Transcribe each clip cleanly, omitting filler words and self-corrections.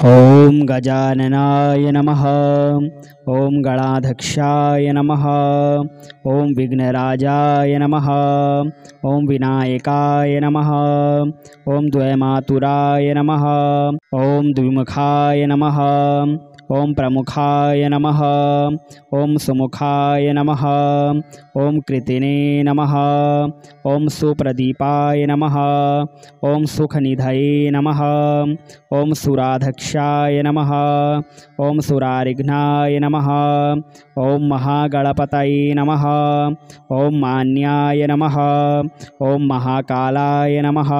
ओम गजाननाय नमः। ओम गणाधक्षाय नमः। ओम विघ्नराजाय नमः। ओम विनायकाय नमः। ओम द्वयमातुराय नमः। ओम द्विमुखाय नमः। ओम प्रमुखाय नमः। ओम सुमुखाय नमः। ओम कृतिने नमः। ओम सुप्रदीपाय नमः। ओम सुखनिधये नमः। ओम सुराधक्षाय नमः। ओम सुरारिघ्नाय नमः। ओम महागणपतये नमः। ओम मान्याय नमः। ओम महाकालाय नमः।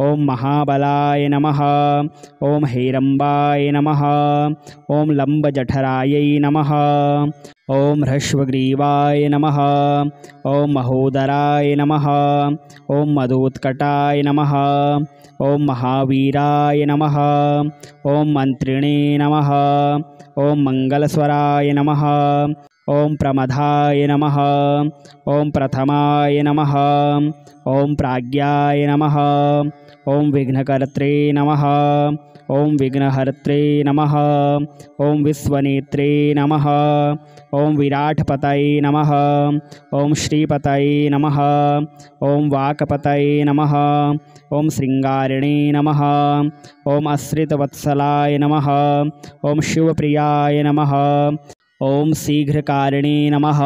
ओम महाबलाय नमः। ओम हेरंबाय नमः। ओम लंबजठरायै नमः। ओम ह्रस्वग्रीवाय नमः। ओम महोदराय नमः। ओम मदोत्कटाय नमः। ओम महावीराय नमः। ओम मंत्रिणे नमः। ओम मंगलस्वराय नमः। ओम प्रमदाय नमः। ओम प्रथमाय नमः। ओम प्राज्ञाय नमः। ओम विघ्नकर्त्रे नमः। ओम विघ्नहर्त्रे नमः। ओम विश्वनेत्रे नमः। ओम विराटपतये नमः। ओम श्रीपतये नमः। ओम वाक्पतये नमः। ओम श्रृंगारिणे नमः। ओम आश्रितवत्सलाय नमः। ओम शिवप्रियाय नमः। ओम शीघ्रकारिणे नमः।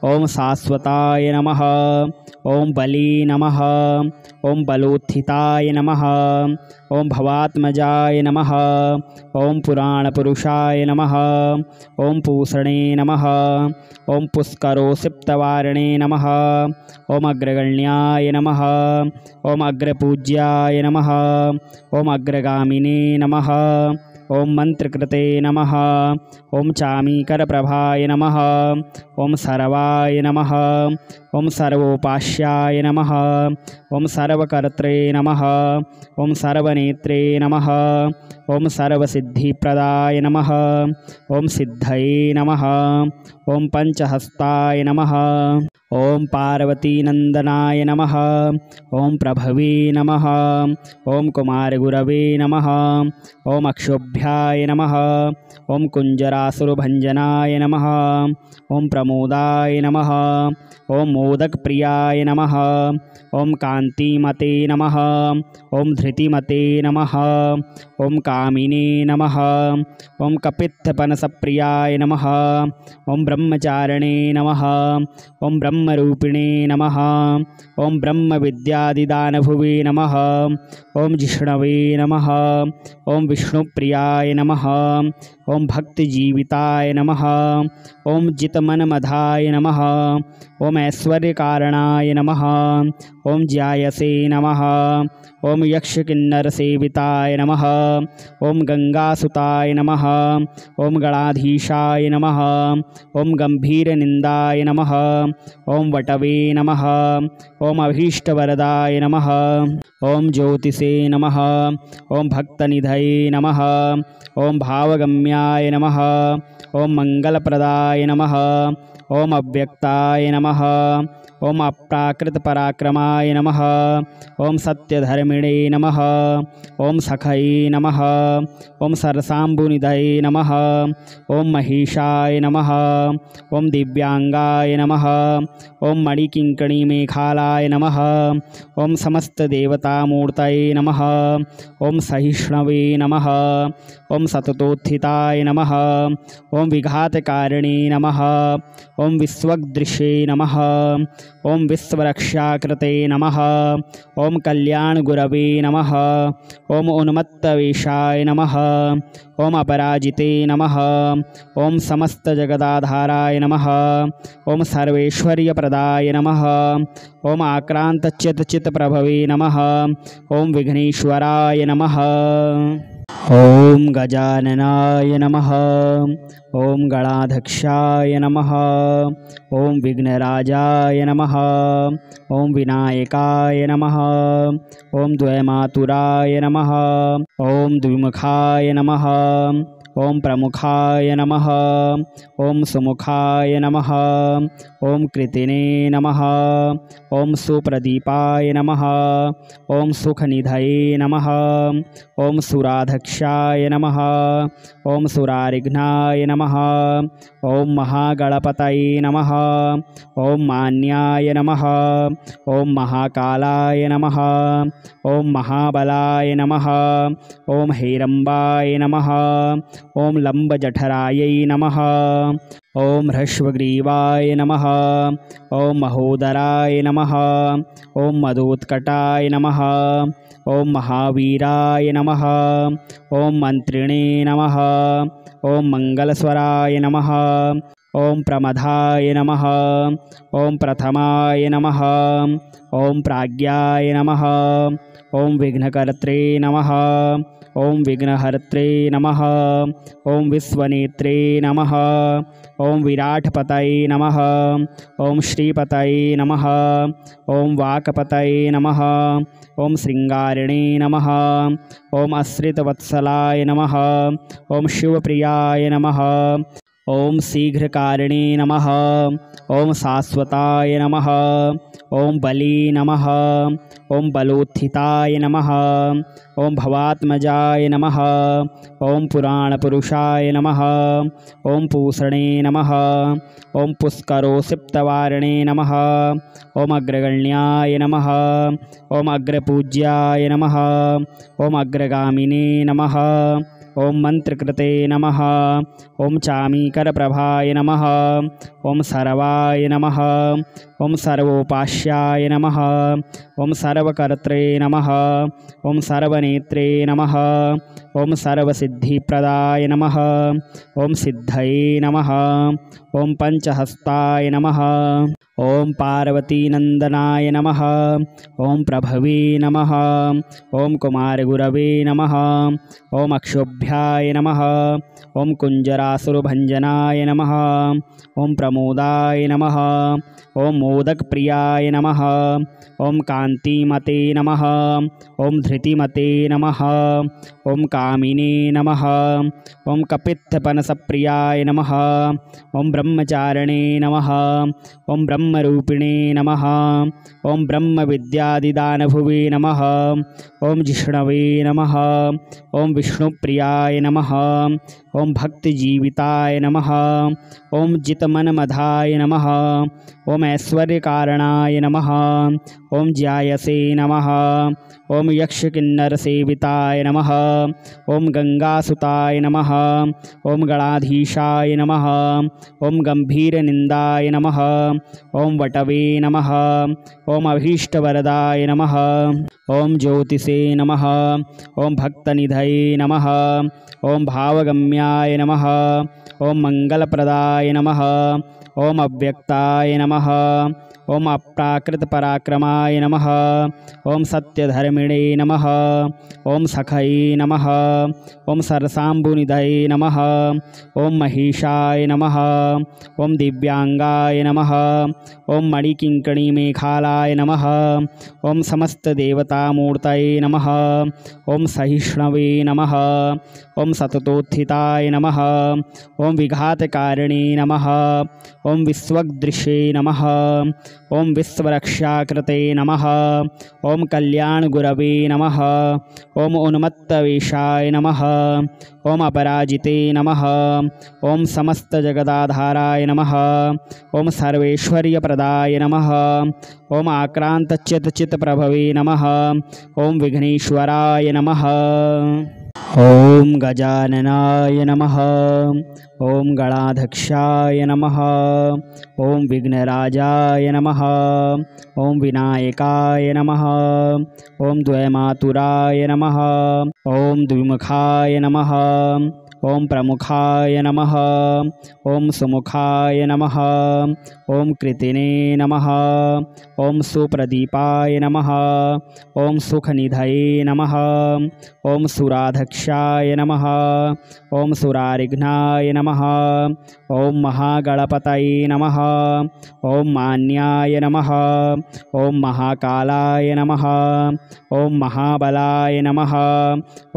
ओम शाश्वताय नमः। ओम बली नमः। ओम बलोत्थिताय नमः। ओम भवात्मजाय नमः। ओम पुराणपुरुषाय नमः। ओम पूषणे नमः। ओम पुष्करोसिप्तवारिणे नमः। ओम अग्रगण्याय नमः। ओम अग्रपूज्याय नमः। ओम अग्रगामिने नमः। ओम मंत्रकृते नमः। ओम चामीकरप्रभाय नमः। ओम सर्वाय नमः। ओम सर्वोपास्याय नमः। ओम सर्वकर्त्रे नमः। ओम सर्वनेत्रे नमः। ओम सर्वसिद्धिप्रदाय नमः। ओम सिद्धये नमः। ओम पंचहस्ताय नमः। ओम पार्वतीनंदनाय नमः। ओम प्रभवे नमः। ओम कुमारगुरवे नमः। ओम अक्षोभ्याय नमः। ओम कुंजरासुरभंजनाय नमः। ओम प्रमोदाय नमः। ओम मोदकप्रियाय नमः। ओम कांतिमते नमः। ओम धृतिमते नमः। ओम कामिने नमः। ओम कपित्थपनसप्रियाय नमः। ओम ब्रह्मचारिणे नमः। ओम ब्रह्मरूपिणे नमः। ओम ब्रह्मविद्यादिदानभुवे नमः। ओम जिष्णवे नमः। ओम विष्णुप्रियाय नमः। ओम भक्तिजीविताय नमः। ओम जितमनमधाय नमः। ओम ऐश्वर्यकारणाय नमः। ओम ज्यायसे नमः। ओम यक्षकिन्नरसेविताय नमः। ओम गंगासुताय नमः। ओम गणाधीशाय नमः। ओम गंभीरनिंदाय नमः। ओम वटवे नमः। ओम अभीष्टवरदाय नमः। ओम ज्योतिषे नमः। ओम भक्तनिधये नमः। ओम भावगम्याय नमः। ओम मंगलप्रदाय नमः। ओम अव्यक्ताय नमः। ओम अप्राकृतपराक्रमाय नमः। ओम सत्यधर्मिणे नमः। ओम सखये नमः। ओम सरसाम्बुनिधये नमः। ओम महिषाय नमः। ओम दिव्यांगाय नमः। ओम मणिकिंकणीमेखालाय नमः। ओम समस्तदेवतामूर्तये नमः। ओम सहिष्णवे नमः। ओम सततोत्थिताय नमः। ओम विघातकारिणे नमः। ओम विश्वदृशे नमः। ओम विश्वरक्षाकृते नमः। ओम कल्याणगुरवे नमः। ओम उन्मत्तवेशाय नमः। ओम अपराजिते नमः। ओम समस्तजगदाधाराय नमः। ओम सर्वैश्वर्यप्रदाय नमः। ओम आक्रान्तचित्तप्रभवे नमः। ओम विघ्नेश्वराय नमः। ओम गजाननाय नमः। ओम गणाधक्षाय नमः। ओम विघ्नराजाय नमः। ओम विनायकाय नमः। ओम द्वयमातुराय नमः। ॐ द्विमुखाय नमः। ॐ प्रमुखाय नमः। ॐ सुमुखाय नमः। ॐ कृतिने नमः। ॐ सुप्रदीपाय नमः। ॐ सुखनिधये नमः। ॐ सुराधक्षाय नमः। ॐ सुरारिघ्नाय नमः। ॐ महागणपतये नमः। ॐ मान्याय नमः। ॐ महाकालाय नमः। ॐ महाबलाय नमः। ॐ हेरम्बाय नमः। ॐ लम्बजठरायै नमः। ॐ ह्रस्वग्रीवाय नमः। ॐ महोदराय नमः। ॐ मदोत्कटाय नमः। ॐ महावीराय नमः। ॐ मन्त्रिणे नमः। ॐ मङ्गलस्वराय नमः। ॐ प्रमदाय नमः। ॐ प्रथमाय नमः। ॐ प्राज्ञाय नमः। ॐ विघ्नकर्त्रे नमः। ॐ विघ्नहर्त्रे नमः। ॐ विश्वनेत्रे नमः। ॐ विराटपतये नमः। ॐ श्रीपतये नमः। ॐ वाक्पतये नमः। ॐ शृङ्गारिणे नमः। ॐ आश्रितवत्सलाय नमः। ॐ शिवप्रियाय नमः। ॐ शीघ्रकारिणे नमः। ॐ शाश्वताय नमः। ॐ बली नमः। ॐ बलोत्थिताय नमः। ॐ भवात्मजाय नमः। ॐ पुराणपुरुषाय नमः। ॐ पूषणे नमः। ॐ पुष्करोसिप्तवारिणे नमः। ॐ अग्रगण्याय नमः। ॐ अग्रपूज्याय नमः। ॐ अग्रगामिने नमः। ॐ मन्त्रकृते नमः। ॐ चामीकरप्रभाय नमः। ॐ सर्वाय नमः। ॐ सर्वोपास्याय नमः। ॐ सर्वकर्त्रे नमः। ॐ सर्वनेत्रे नमः। ॐ सर्वसिद्धिप्रदाय नमः। ॐ सिद्धये नमः। ॐ पञ्चहस्ताय नमः। ॐ पार्वतीनन्दनाय नमः। ॐ प्रभवे नमः। ॐ कुमारगुरवे नमः। ॐ अक्षोभ्याय नमः। ॐ कुञ्जरासुरभञ्जनाय नमः। ॐ प्रमोदाय नमः। ॐ मोदकप्रियाय नमः। ॐ कान्तिमते नमः। ॐ धृतिमते नमः। ॐ कामिने नमः। ॐ कपित्थपनसप्रियाय नमः। ॐ ब्रह्मचारिणे नमः। ॐ ब्रह्मरूपिणे नमः। ॐ ब्रह्मविद्यादिदानभुवे नमः। ॐ जिष्णवे नमः। ॐ विष्णुप्रियाय नमः। ॐ भक्तिजीविताय नमः। ॐ जितमनमधाय नमः। ॐ ऐश्वर्यकारणाय नमः। ॐ ज्यायसे नमः। ॐ यक्षकिन्नरसेविताय नमः। ॐ गंगासुताय नमः। ॐ गणाधीशाय नमः। ॐ गंभीरनिन्दाय नमः। ॐ वटवे नमः। ॐ अभीष्टवरदाय नमः। ॐ ज्योतिषे नमः। ॐ भक्तनिधये नमः। ॐ भावगम्याय नमः। ॐ मङ्गलप्रदाय नमः। ॐ अव्यक्ताय नमः। ॐ अप्राकृतपराक्रमाय नमः। ॐ सत्यधर्मिणे नमः। ॐ सखये नमः। ॐ सरसाम्बुनिधये नमः। ॐ महेशाय नमः। ॐ दिव्यांगाय नमः। ॐ मणिकिङ्कणीमेखालाय नमः। ॐ समस्तदेवतामूर्तये नमः। ॐ सहिष्णवे नमः। ॐ सततोत्थिताय नमः। ॐ विघातकारिणे नमः। ॐ विश्वदृशे नमः। ॐ विश्वरक्षाकृते नमः। ॐ कल्याणगुरवे नमः। ॐ उन्मत्तवेषाय नमः। ॐ अपराजिते नमः। ॐ समस्तजगदाधाराय नमः। ॐ सर्वैश्वर्यप्रदाय नमः। ॐ आक्रान्तचित्तप्रभवे नमः। ॐ विघ्नेश्वराय नमः। ॐ गजाननाय नमः। ॐ गणाधक्षाय नमः। ॐ विघ्नराजाय नमः। ॐ विनायकाय नमः। ॐ द्वयमातुराय नमः। ॐ द्विमुखाय नमः। ॐ प्रमुखाय नमः ॐ सुमुखाय नमः ॐ कृतिने नमः ॐ सुप्रदीपाय नमः ॐ सुखनिधये नमः ॐ सुराधक्षाय नमः ॐ सुरारिघ्नाय नमः ॐ महागणपतये नमः ॐ मान्याय नमः ॐ महाकालाय नमः ॐ महाबलाय नमः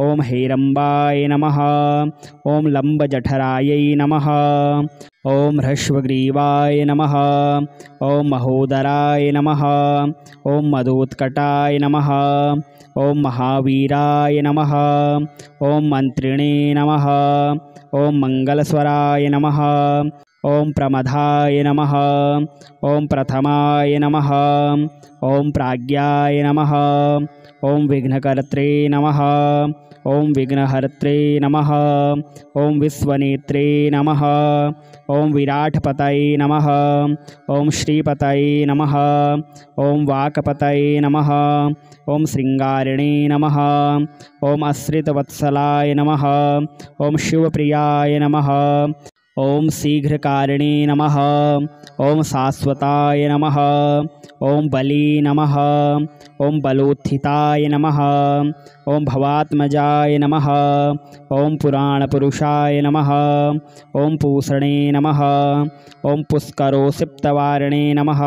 ॐ हेरम्बाय नमः ॐ लम्बजठरायै नमः ॐ ह्रस्वग्रीवाय नमः ॐ महोदराय नमः ॐ मदोत्कटाय नमः ॐ महावीराय नमः ॐ मन्त्रिणे नमः ॐ मङ्गलस्वराय नमः ॐ प्रमदाय नमः ॐ प्रथमाय नमः ॐ प्राज्ञाय नमः ॐ विघ्नकर्त्रे नमः ॐ विघ्नहर्त्रे नमः ॐ विश्वनेत्रे नमः ॐ विराटपतये नमः ॐ श्रीपतये नमः ॐ वाक्पतये नमः ॐ श्रृंगारिणे नमः ॐ आश्रितवत्सलाय नमः ॐ शिवप्रियाय नमः ॐ शीघ्रकारिणे नमः ॐ शाश्वताय नमः ॐ बली नमः ॐ बलोत्थिताय नमः ॐ भवात्मजाय नमः ॐ पुराणपुरुषाय नमः ॐ पूषणे नमः ॐ पुष्करोसिप्तवारिणे नमः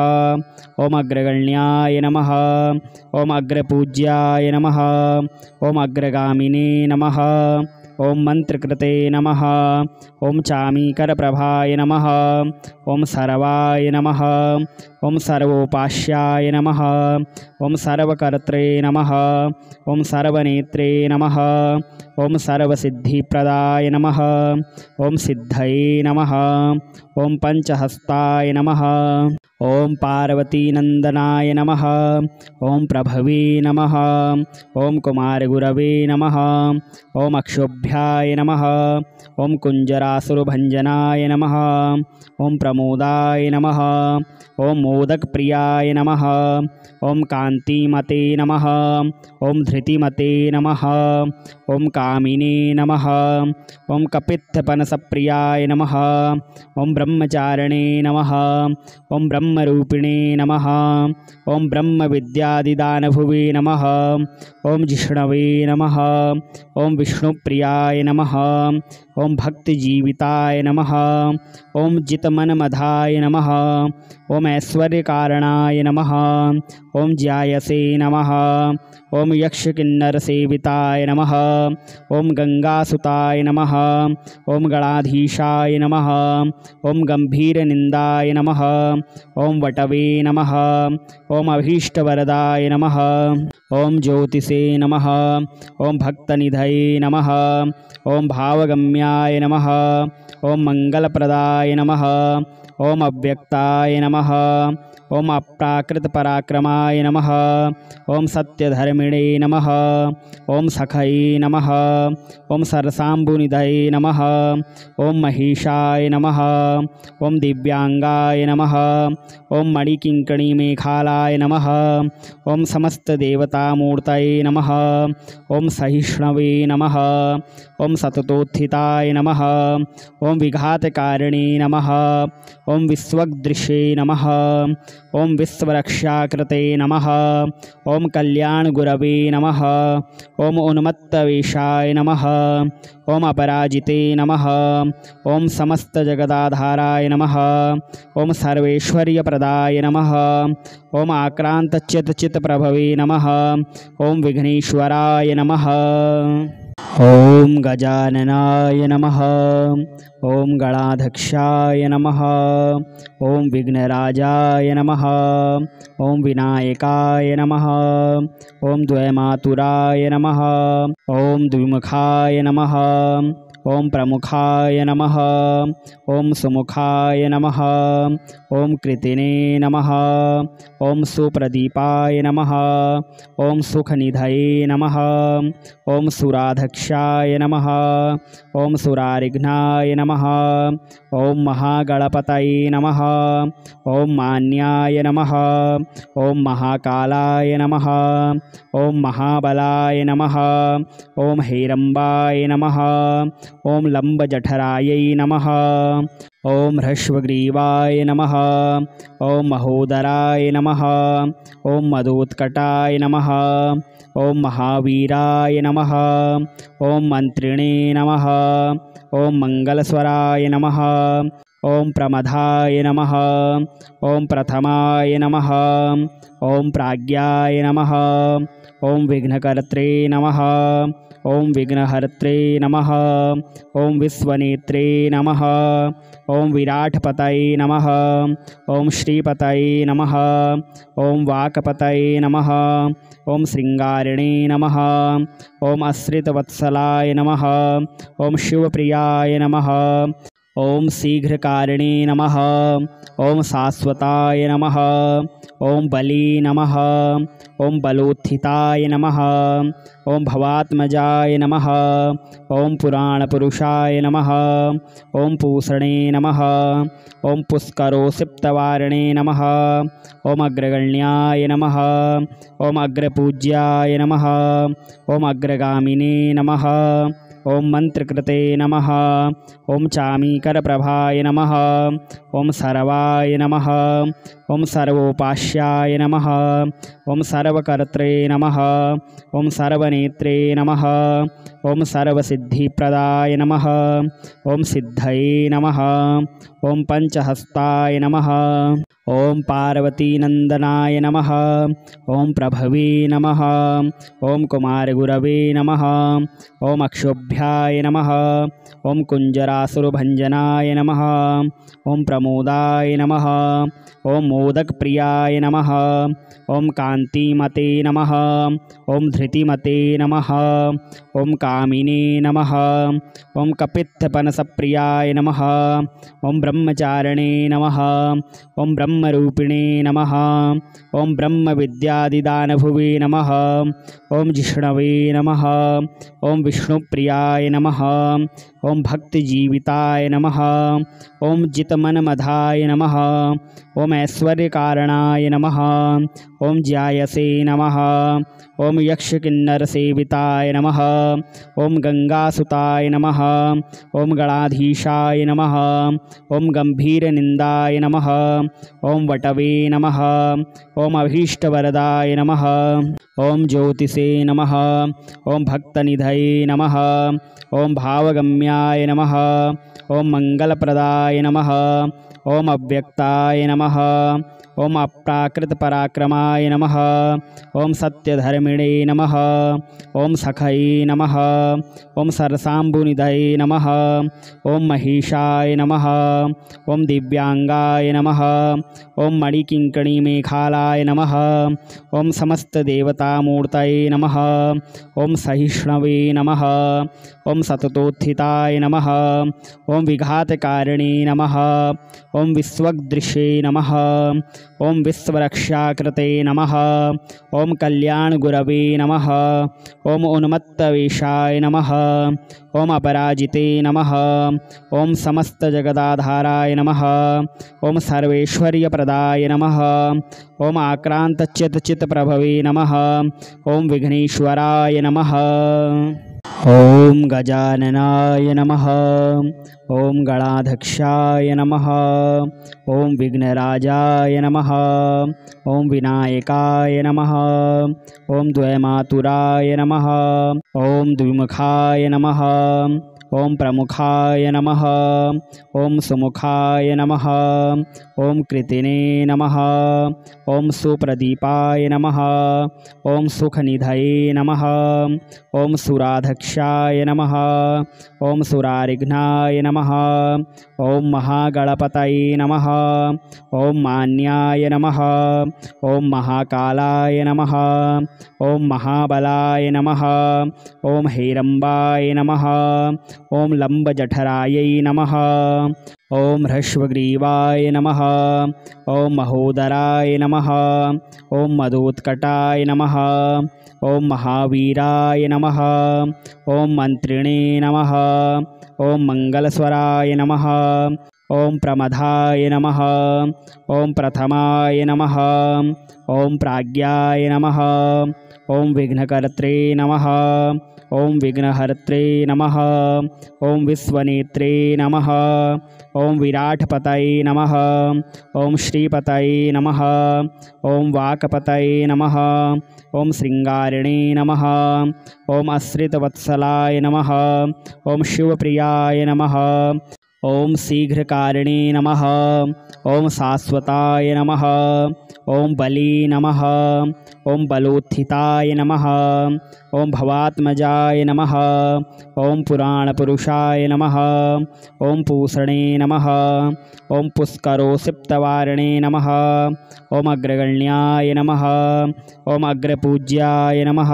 ॐ अग्रगण्याय नमः ॐ अग्रपूज्याय नमः ॐ अग्रगामिने नमः ॐ मन्त्रकृते नमः ॐ चामीकरप्रभाय नमः ॐ सर्वाय नमः ॐ सर्वोपास्याय नमः ॐ सर्वकर्त्रे नमः ॐ सर्वनेत्रे नमः ॐ सर्वसिद्धिप्रदाय नमः ॐ सिद्धये नमः ॐ पञ्चहस्ताय नमः ॐ पार्वतीनन्दनाय नमः ॐ प्रभवे नमः ॐ कुमारगुरवे नमः ॐ अक्षोभ्याय नमः ॐ कुञ्जरासुरभञ्जनाय नमः ॐ प्रमोदाय नमः ॐ मोदकप्रियाय नमः ॐ कान्तिमते नमः ॐ धृतिमते नमः ॐ कामिने नमः ॐ कपित्थपनसप्रियाय नमः ॐ ब्रह्मचारिणे नमः ॐ ब्रह्मरूपिणे नमः ॐ ब्रह्मविद्यादिदानभुवे नमः ॐ जिष्णवे नमः ॐ विष्णुप्रियाय नमः ॐ भक्तिजीविताय नमः ॐ जितमनमधाय नमः ॐ ऐश्वर्यकारणाय नमः ॐ ज्यायसे नमः ॐ यक्षकिन्नरसेविताय नमः ॐ गंगासुताय नमः ॐ गणाधीशाय नमः ॐ गंभीरनिन्दाय नमः ॐ वटवे नमः ॐ अभीष्टवरदाय नमः ॐ ज्योतिषे नमः ॐ भक्तनिधये नमः ॐ भावगम्याय नमः ॐ मंगलप्रदाय नमः ॐ अव्यक्ताय नमः ॐ अप्राकृतपराक्रमाय नमः ॐ सत्यधर्मिणे नमः ॐ सखये नमः ॐ सरसाम्बुनिधये नमः ॐ महिषाय नमः ॐ दिव्यांगाय नमः ॐ मणिकिङ्कणीमेखालाय नमः ॐ समस्तदेवतामूर्तये नमः ॐ सहिष्णवे नमः ॐ सततोत्थिताय नमः ॐ विघातकारिणे नमः ॐ विश्वदृशे नमः ॐ विश्वरक्षाकृते नमः ॐ कल्याणगुरवे नमः ॐ उन्मत्तवेषाय नमः ॐ अपराजिते नमः ॐ समस्तजगदाधाराय नमः ॐ सर्वैश्वर्यप्रदाय नमः ॐ आक्रान्तचित्तप्रभवे नमः ॐ विघ्नेश्वराय नमः ॐ गजाननाय नमः ॐ गणाध्यक्षाय नमः ॐ विघ्नराजाय नमः ॐ विनायकाय नमः ॐ द्वयमातुराय नमः ॐ द्विमुखाय नमः ॐ प्रमुखाय नमः ॐ सुमुखाय नमः ॐ कृतिने नमः ॐ सुप्रदीपाय नमः ॐ सुखनिधये नमः ॐ सुराधक्षाय नमः ॐ सुरारिघ्नाय नमः ॐ महागणपतये नमः ॐ मान्याय नमः ॐ महाकालाय नमः ॐ महाबलाय नमः ॐ हेरम्बाय नमः ॐ लम्बजठरायै नमः। ॐ ह्रस्वग्रीवाय नमः। ॐ महोदराय नमः। ॐ मदोत्कटाय नमः। ॐ महावीराय नमः। ॐ मन्त्रिणे नमः। ॐ मङ्गलस्वराय नमः। ॐ प्रमदाय नमः। ॐ प्रथमाय नमः। ॐ प्राज्ञाय नमः। ॐ विघ्नकर्त्रे नमः। ॐ विघ्नहर्त्रे नमः। ॐ विश्वनेत्रे नमः। ॐ विराटपतये नमः। ॐ श्रीपतये नमः। ॐ वाक्पतये नमः। ॐ श्रृंगारिणे नमः। ॐ आश्रितवत्सलाय नमः। ॐ शिवप्रियाय नमः। ॐ शीघ्रकारिणे नमः। ॐ शाश्वताय नमः। ॐ बली नमः। ॐ बलोत्थिताय नमः। ॐ भवात्मजाय नमः। ॐ पुराणपुरुषाय नमः। ॐ पूषणे नमः। ॐ पुष्करोसिप्तवारिणे नमः। ॐ अग्रगण्याय नमः। ॐ अग्रपूज्याय नमः। ॐ अग्रगामिने नमः। ॐ मन्त्रकृते नमः। ॐ चामीकरप्रभाय नमः। ॐ सर्वाय नमः। ॐ सर्वोपास्याय नमः। ॐ सर्वकर्त्रे नमः। ॐ सर्वनेत्रे नमः। ॐ सर्वसिद्धिप्रदाय नमः। ॐ सिद्धये नमः। ॐ पंचहस्ताय नमः। ॐ पार्वतीनन्दनाय नमः। ॐ प्रभवे नमः। ॐ कुमारगुरवे नमः। ॐ अक्षोभ्याय नमः। ॐ कुञ्जरासुरभञ्जनाय नमः। ॐ प्रमोदाय नमः। ॐ मोदकप्रियाय नमः। ॐ कान्तिमते नमः। ॐ धृतिमते नमः। ॐ कामिने नमः। ॐ कपित्थपनसप्रियाय नमः। ॐ ब्रह्मचारिणे नमः। ॐ ब्रह्मरूपिणे नमः। ॐ ब्रह्मविद्यादिदानभुवे नमः। ॐ जिष्णवे नमः। ॐ विष्णुप्रियाय नमः। ॐ भक्तिजीविताय नमः। ॐ जितमनमधाय नमः। ॐ ऐश्वर्यकारणाय नमः। ॐ ज्यायसे नमः। ॐ यक्षकिन्नरसेविताय नमः। ॐ गंगासुताय नमः। ॐ गणाधीशाय नमः। ॐ गंभीरनिन्दाय नमः। ॐ वटवे नमः। ॐ अभीष्टवरदाय नमः। ॐ ज्योतिषे नमः। ॐ भक्तनिधये नमः। ॐ भावगम्याय नमः। ॐ मंगलप्रदाय नमः। ॐ अव्यक्ताय नमः। ॐ अप्राकृतपराक्रमाय नमः। ॐ सत्यधर्मिणे नमः। ॐ सखये नमः। ॐ सरसाम्बुनिधये नमः। ॐ महिषाय नमः। ॐ दिव्यांगाय नमः। ॐ मणिकिङ्कणीमेखालाय नमः। ॐ समस्तदेवतामूर्तये नमः। ॐ सहिष्णवे नमः। ॐ सततोत्थिताय नमः। ॐ विघातकारिणे नमः। ॐ विश्वदृशे नमः। ॐ विश्वरक्षाकृते नमः। ॐ कल्याणगुरवे नमः। ॐ उन्मत्तवेषाय नमः। ॐ अपराजिते नमः। ॐ समस्तजगदाधाराय नमः। ॐ सर्वैश्वर्यप्रदाय नमः। ॐ आक्रान्तचित्तप्रभवे नमः। ॐ विघ्नेश्वराय नमः। ॐ गजाननाय नमः। ॐ गणाध्यक्षाय नमः। ॐ विघ्नराजाय नमः। ॐ विनायकाय नमः। ॐ द्वयमातुराय नमः। ॐ द्विमुखाय नमः। ॐ प्रमुखाय नमः। ॐ सुमुखाय नमः। ॐ कृतिने नमः। ॐ सुप्रदीपाय नमः। ॐ सुखनिधये नमः। ॐ सुराध्यक्षाय नमः। ॐ सुरारिघ्नाय नमः। ॐ महागणपतये नमः। ॐ मान्याय नमः। ॐ महाकालाय नमः। ॐ महाबलाय नमः। ॐ हेरम्बाय नमः। ॐ लम्बजठरायै नमः। ॐ ह्रस्वग्रीवाय नमः। ॐ महोदराय नमः। ॐ मदोत्कटाय नमः। ॐ महावीराय नमः। ॐ मन्त्रिणे नमः। ॐ मङ्गलस्वराय नमः। ॐ प्रमदाय नमः। ॐ प्रथमाय नमः। ॐ प्राज्ञाय नमः। ॐ विघ्नकर्त्रे नमः। ओम विघ्नहर्त्रे नमः। ओम विश्वनेत्रे नमः। ओम विराटपतये नमः। ओम श्रीपतये नमः। ओम वाक्पतये नमः। ओम श्रृंगारिणे नमः। ओम आश्रितवत्सलाय नमः। ओम शिवप्रियाय नमः। ओम शीघ्रकारिणे नमः। ओम शाश्वताय नमः। ओम बली नमः। ओम बलोत्थिताय नमः। ओम भवात्मजाय नमः। ओम पुराणपुरुषाय नमः। ओम पूषणे नमः। ओम पुष्करोसिप्तवारिणे नमः। ओम अग्रगण्याय नमः। ओम अग्रपूज्याय नमः।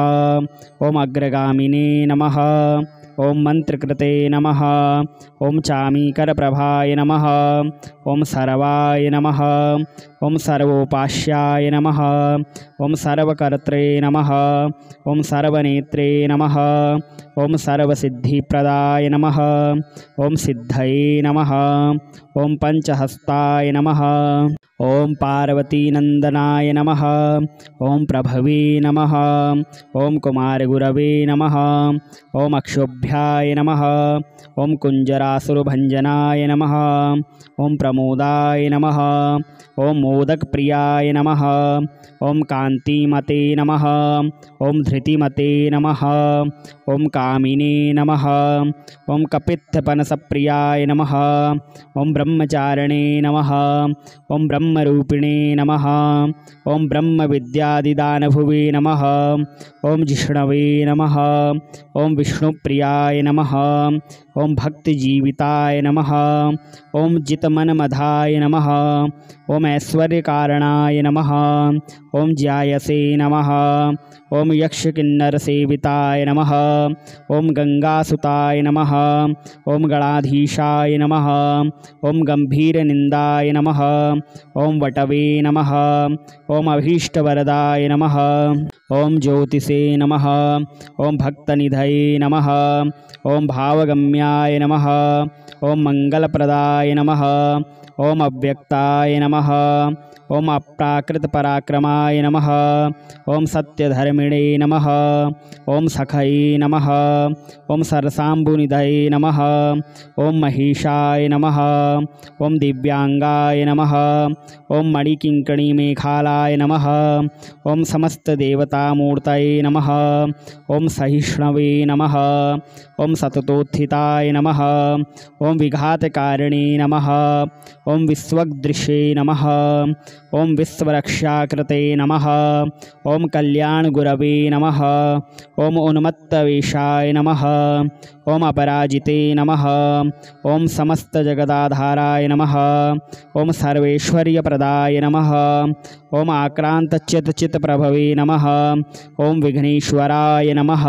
ओम अग्रगामिने नमः। ओम मंत्रकृते नमः। ओम चामीकरप्रभाय नमः। ओम सर्वाय नमः। ओम सर्वोपास्याय नमः। ओम सर्वकर्त्रे नमः। ओम सर्वनेत्रे नमः। ओम सर्वसिद्धिप्रदाय नमः। ओम सिद्धये नमः। ओम पंचहस्ताय नमः। ओम पार्वतीनंदनाय नमः। ओम प्रभवे नमः। ओम कुमारगुरवे नमः। ओम अक्षोभ्याय नमः। ओम कुंजरासुरभंजनाय नमः। ओम प्रमोदाय नमः। ओम मोदकप्रियाय नमः। ओम कांतिमते नमः। ओम धृतिमते नमः। ओम कामिने नमः। ओम कपित्थपनसप्रियाय नमः। ओम ब्रह्मचारिणे नमः। ओम ब्रह्मरूपिणे नमः। ओम ब्रह्मविद्यादिदानभुवे नमः। ओम जिष्णवे नमः। ओम विष्णुप्रियाय नमः। ओम भक्तिजीविताय नमः। ओम जितमनमधाय नमः। ओम ऐश्वर्यकारणाय नमः। ओम ज्यायसे नमः। ओम यक्षकिन्नरसेविताय नमः। ओम गंगासुताय नमः। ओम गणाधीशाय नमः। ओम गंभीरनिंदाय नमः। ओम वटवे नमः। ओम अभीष्टवरदाय नमः। ओम ज्योतिषे नमः। ओम भक्तनिधये नमः। ओम भावगम्याय नमः। ओम मंगलप्रदाय नमः। ओम अव्यक्ताय नमः। ओम अप्राकृतपराक्रमाय नमः। ओम सत्यधर्मिणे नमः। ओम सखये नमः। ओम सरसाम्बुनिधये नमः। ओम महिषाय नमः। ओम दिव्यांगाय नमः। ओम मणिकिंकणीमेखालाय नमः। ओम समस्तदेवतामूर्तये नमः। ओम सहिष्णवे नमः। ओम सततोत्थिताय नमः। ओम विघातकारिणे नमः। ओम विश्वदृशे नमः। ओम विश्वरक्षाकृते नमः। ओम कल्याणगुरवे नमः। ओम उन्मत्तवेशाय नमः। ओम अपराजिते नमः। ओम समस्तजगदाधाराय नमः। ओम सर्वैश्वर्यप्रदाय नमः। ओम आक्रान्तचित्तप्रभवे नमः। ओम विघ्नेश्वराय नमः।